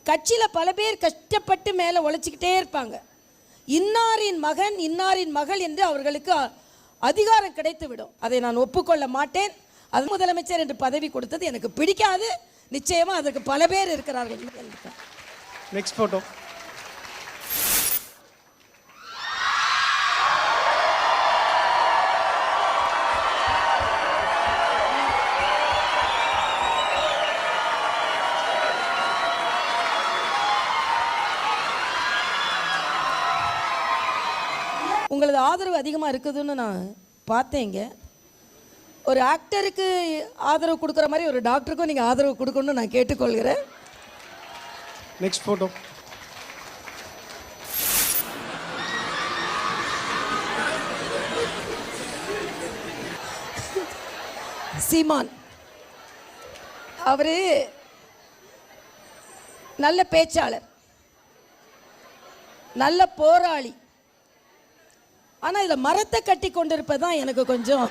கட்சியில் பல பேர் கஷ்டப்பட்டு மேலே உழைச்சிக்கிட்டே இருப்பாங்க. இன்னாரின் மகன் இன்னாரின் மகள் என்று அவர்களுக்கு அதிகாரம் கிடைத்து விடும். அதை நான் ஒப்புக்கொள்ள மாட்டேன். அது முதலமைச்சர் என்று பதவி கொடுத்தது எனக்கு பிடிக்காது. நிச்சயமாக அதற்கு பல பேர் இருக்கிறார்கள். Next photo. உங்களது ஆதரவு அதிகமாக இருக்குதுன்னு நான் பார்த்தேங்க. ஒரு ஆக்டருக்கு ஆதரவு கொடுக்குற மாதிரி ஒரு டாக்டருக்கும் நீங்கள் ஆதரவு கொடுக்கணும்னு நான் கேட்டுக்கொள்கிறேன். Next photo. சீமான் அவர் நல்ல பேச்சாளர், நல்ல போராளி. ஆனால் இதில் மரத்தை கட்டி கொண்டிருப்பதான் எனக்கு கொஞ்சம்